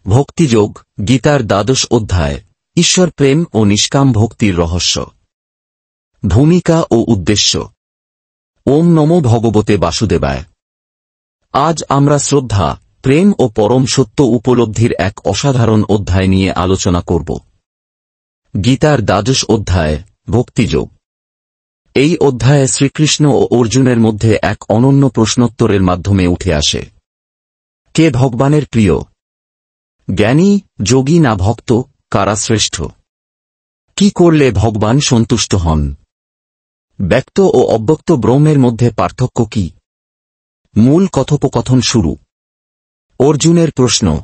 ভক্তিযোগ, গীতার ১২ অধ্যায়, ঈশ্বর প্রেম ও নিষ্কাম ভক্তির রহস্য। ভূমিকা ও উদ্দেশ্য। ওম নমো ভগবতে বাসুদেবায়। আজ আমরা শ্রদ্ধা, প্রেম ও পরম সত্য উপলব্ধির এক অসাধারণ অধ্যায় নিয়ে আলোচনা করব। গীতার ১২ অধ্যায়, ভক্তিযোগ। এই অধ্যায়ে শ্রীকৃষ্ণ ও অর্জুনের মধ্যে এক অনন্য প্রশ্নোত্তরের মাধ্যমে উঠে আসে। কে ভগবানের প্রিয়? জ্ঞানী, যোগী না ভক্ত, কারা শ্রেষ্ঠ? কি করলে ভগবান সন্তুষ্ট হন? ব্যক্ত ও অব্যক্ত ব্রহ্মের মধ্যে পার্থক্য কি? মূল কথোপকথন শুরু। অর্জুনের প্রশ্ন।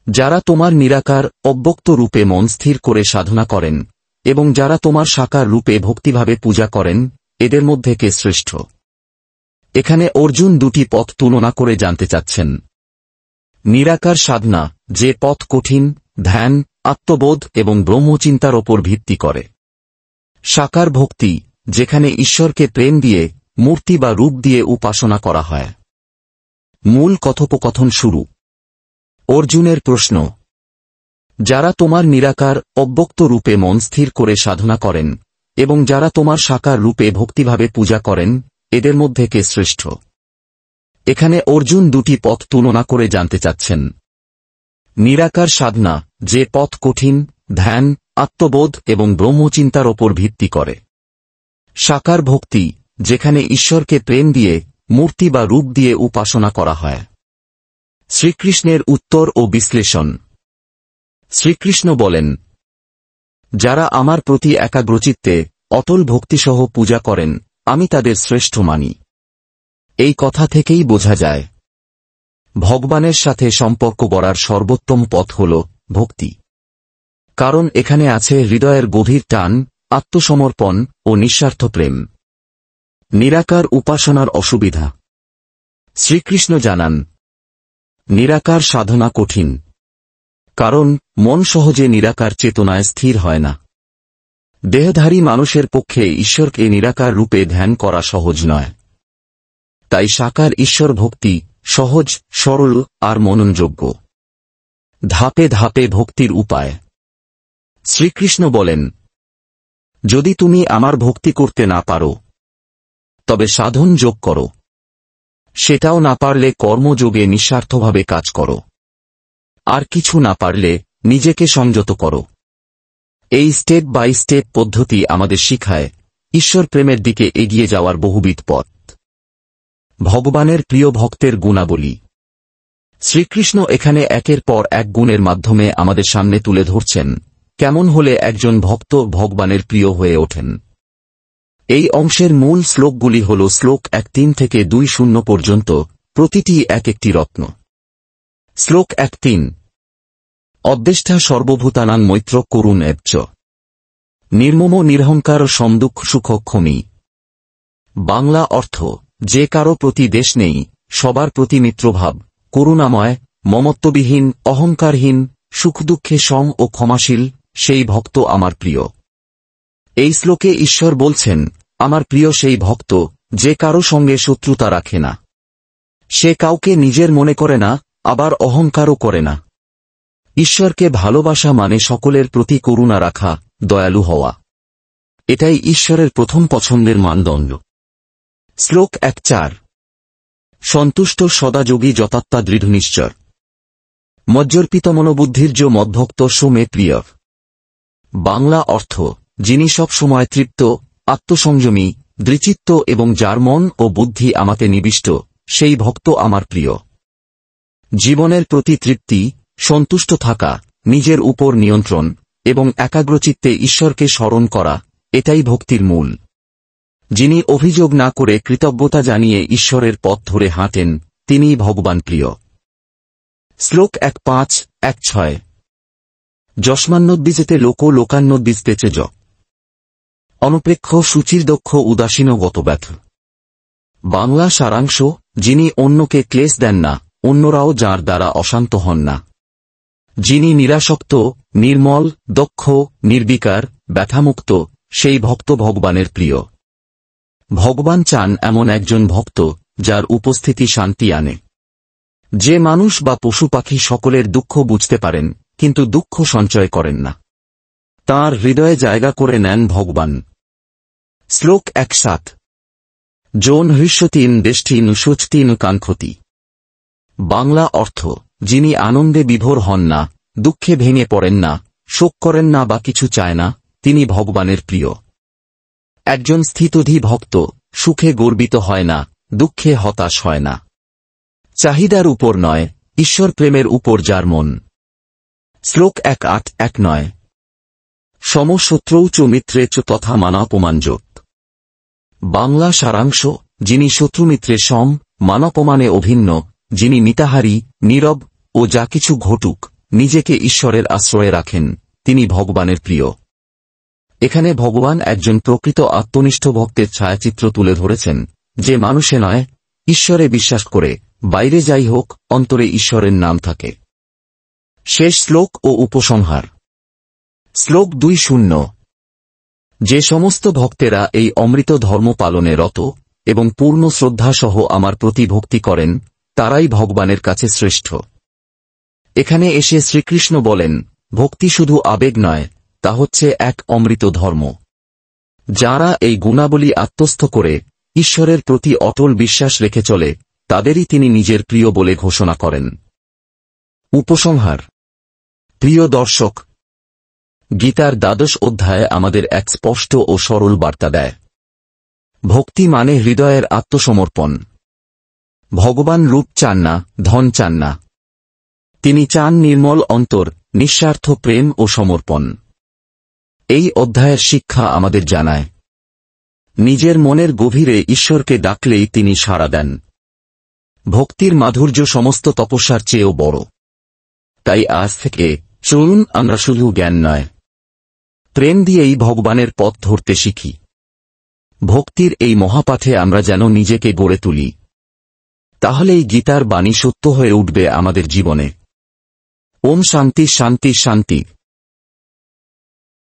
যারা তোমার নিরাকার, অব্যক্ত রূপে মন স্থির করে সাধনা করেন, এবং যারা তোমার সাকার রূপে ভক্তিভাবে পূজা করেন, এদের মধ্যে কে শ্রেষ্ঠ? এখানে অর্জুন দুটি পথ তুলনা করে জানতে চাচ্ছেন। নিরাকার সাধনা, যে পথ কঠিন, ধ্যান, আত্মবোধ এবং ব্রহ্মচিন্তার ওপর ভিত্তি করে। সাকার ভক্তি, যেখানে ঈশ্বরকে প্রেম দিয়ে, মূর্তি বা রূপ দিয়ে উপাসনা করা হয়। মূল কথোপকথন শুরু। অর্জুনের প্রশ্ন। যারা তোমার নিরাকার, অব্যক্ত রূপে মন স্থির করে সাধনা করেন, এবং যারা তোমার সাকার রূপে ভক্তিভাবে পূজা করেন, এদের মধ্যে কে শ্রেষ্ঠ? এখানে অর্জুন দুটি পথ তুলনা করে জানতে চাচ্ছেন। নিরাকার সাধনা, যে পথ কঠিন, ধ্যান, আত্মবোধ এবং ব্রহ্মচিন্তার ওপর ভিত্তি করে। সাকার ভক্তি, যেখানে ঈশ্বরকে প্রেম দিয়ে, মূর্তি বা রূপ দিয়ে উপাসনা করা হয়। শ্রীকৃষ্ণের উত্তর ও বিশ্লেষণ। শ্রীকৃষ্ণ বলেন, যারা আমার প্রতি একাগ্রচিত্তে, অটল ভক্তিসহ পূজা করেন, আমি তাদের শ্রেষ্ঠ মানি। এই কথা থেকেই বোঝা যায়, ভগবানের সাথে সম্পর্ক গড়ার সর্বোত্তম পথ হল ভক্তি। কারণ এখানে আছে হৃদয়ের গভীর টান, আত্মসমর্পণ ও নিঃস্বার্থ প্রেম। নিরাকার উপাসনার অসুবিধা। শ্রীকৃষ্ণ জানান, নিরাকার সাধনা কঠিন। কারণ মন সহজে নিরাকার চেতনায় স্থির হয় না। দেহধারী মানুষের পক্ষে ঈশ্বরকে নিরাকার রূপে ধ্যান করা সহজ নয়। তাই সাকার ঈশ্বর ভক্তি সহজ, সরল আর মননযোগ্য। ধাপে ধাপে ভক্তির উপায়। শ্রীকৃষ্ণ বলেন, যদি তুমি আমার ভক্তি করতে না পারো, তবে সাধন যোগ করো। সেটাও না পারলে কর্মযোগে নিঃস্বার্থভাবে কাজ করো। আর কিছু না পারলে নিজেকে সংযত করো। এই স্টেপ বাই স্টেপ পদ্ধতি আমাদের শিখায় ঈশ্বর প্রেমের দিকে এগিয়ে যাওয়ার বহুবিধ পথ। ভগবানের প্রিয় ভক্তের গুণাবলী। শ্রীকৃষ্ণ এখানে একের পর এক গুণের মাধ্যমে আমাদের সামনে তুলে ধরছেন, কেমন হলে একজন ভক্ত ভগবানের প্রিয় হয়ে ওঠেন। এই অংশের মূল শ্লোকগুলি হল শ্লোক ১:৩ থেকে ২:০ পর্যন্ত, প্রতিটি এক একটি রত্ন। শ্লোক ১:৩। অদ্বেষ্টা সর্বভূতানাং মৈত্র করুণ এবচ নির্মম নিরহংকার সমদুঃখ সুখ ক্ষমি। বাংলা অর্থ, যে কারো প্রতি দেশ নেই, সবার প্রতি মিত্রভাব, করুণাময়, মমত্ববিহীন, অহংকারহীন, সুখ দুঃখে সম ও ক্ষমাশীল, সেই ভক্ত আমার প্রিয়। এই শ্লোকে ঈশ্বর বলছেন, আমার প্রিয় সেই ভক্ত, যে কারো সঙ্গে শত্রুতা রাখে না। সে কাউকে নিজের মনে করে না, আবার অহংকারও করে না। ঈশ্বরকে ভালোবাসা মানে সকলের প্রতি করুণা রাখা, দয়ালু হওয়া। এটাই ঈশ্বরের প্রথম পছন্দের মানদণ্ড। শ্লোক ১:৪। সন্তুষ্ট সদাযোগী যতাত্মা দৃঢ়নিশ্চয় মজ্জর্পিতমনোবুদ্ধির্য মদ্ভক্ত মে প্রিয়। বাংলা অর্থ, যিনি সব সময় তৃপ্ত, আত্মসংযমী, দৃঢ়চিত্ত এবং যার মন ও বুদ্ধি আমাতে নিবিষ্ট, সেই ভক্ত আমার প্রিয়। জীবনের প্রতি তৃপ্তি, সন্তুষ্ট থাকা, নিজের উপর নিয়ন্ত্রণ এবং একাগ্রচিত্তে ঈশ্বরকে স্মরণ করা, এটাই ভক্তির মূল। যিনি অভিযোগ না করে কৃতজ্ঞতা জানিয়ে ঈশ্বরের পথ ধরে হাঁটেন, তিনিই ভগবান প্রিয়। শ্লোক ১:৫, ১:৬। যস্মান্নোদ্বিজেতে লোক লোকান্নোদ্বিজতেচে য অনপেক্ষ শুচির্দক্ষ উদাসীন গতব্যথ। বাংলা সারাংশ, যিনি অন্যকে ক্লেশ দেন না, অন্যরাও যার দ্বারা অশান্ত হন না। যিনি নিরাসক্ত, নির্মল, দক্ষ, নির্বিকার, ব্যথামুক্ত, সেই ভক্ত ভগবানের প্রিয়। ভগবান চান এমন একজন ভক্ত, যার উপস্থিতি শান্তি আনে। যে মানুষ বা পশু পাখি সকলের দুঃখ বুঝতে পারেন কিন্তু দুঃখ সঞ্চয় করেন না, তাঁর হৃদয়ে জায়গা করে নেন ভগবান। শ্লোক ১৭। জোন হৃষ্যতিন দেষ্টিন সুচতিন কাঙ্ক্ষতি। বাংলা অর্থ: যিনি আনন্দে বিভোর হন না, দুঃখে ভেঙে পড়েন না, শোক করেন না বা কিছু চায় না, তিনি ভগবানের প্রিয়। একজন স্থিতধী ভক্ত সুখে গর্বিত হয় না, দুঃখে হতাশ হয় না। চাহিদার উপর নয়, ঈশ্বর প্রেমের উপর যার মন। শ্লোক ১৮-১৯। সমশত্রৌ চ মিত্রে চ তথা মানাপমানযোত। বাংলা সারাংশ: যিনি শত্রুমিত্রে সম, মানাপমানে অভিন্ন, যিনি মিতাহারী, নীরব ও যা কিছু ঘটুক নিজেকে ঈশ্বরের আশ্রয়ে রাখেন, তিনি ভগবানের প্রিয়। এখানে ভগবান একজন প্রকৃত আত্মনিষ্ঠ ভক্তের ছায়াচিত্র তুলে ধরেছেন, যে মানুষে নয়, ঈশ্বরে বিশ্বাস করে, বাইরে যাই হোক অন্তরে ঈশ্বরের নাম থাকে। শেষ শ্লোক ও উপসংহার। শ্লোক ২-০। যে সমস্ত ভক্তেরা এই অমৃত ধর্ম পালনে রত এবং পূর্ণ শ্রদ্ধাসহ আমার প্রতি ভক্তি করেন, তারাই ভগবানের কাছে শ্রেষ্ঠ। এখানে এসে শ্রীকৃষ্ণ বলেন, ভক্তি শুধু আবেগ নয়, তা হচ্ছে এক অমৃত ধর্ম। যারা এই গুণাবলী আত্মস্থ করে ঈশ্বরের প্রতি অটল বিশ্বাস রেখে চলে, তাদেরই তিনি নিজের প্রিয় বলে ঘোষণা করেন। উপসংহার। প্রিয় দর্শক, গীতার ১২ অধ্যায় আমাদের এক স্পষ্ট ও সরল বার্তা দেয়। ভক্তি মানে হৃদয়ের আত্মসমর্পণ। ভগবান রূপ চান না, ধন চান না। তিনি চান নির্মল অন্তর, নিঃস্বার্থ প্রেম ও সমর্পণ। এই অধ্যায়ের শিক্ষা আমাদের জানায়, নিজের মনের গভীরে ঈশ্বরকে ডাকলেই তিনি সাড়া দেন। ভক্তির মাধুর্য সমস্ত তপস্যার চেয়েও বড়। তাই আজ থেকে চলুন আমরা শুধু জ্ঞান নয়, প্রেম দিয়েই ভগবানের পথ ধরতে শিখি। ভক্তির এই মহাপাঠে আমরা যেন নিজেকে গড়ে তুলি। তাহলেই গীতার বাণী সত্য হয়ে উঠবে আমাদের জীবনে। ওম শান্তি শান্তি শান্তি।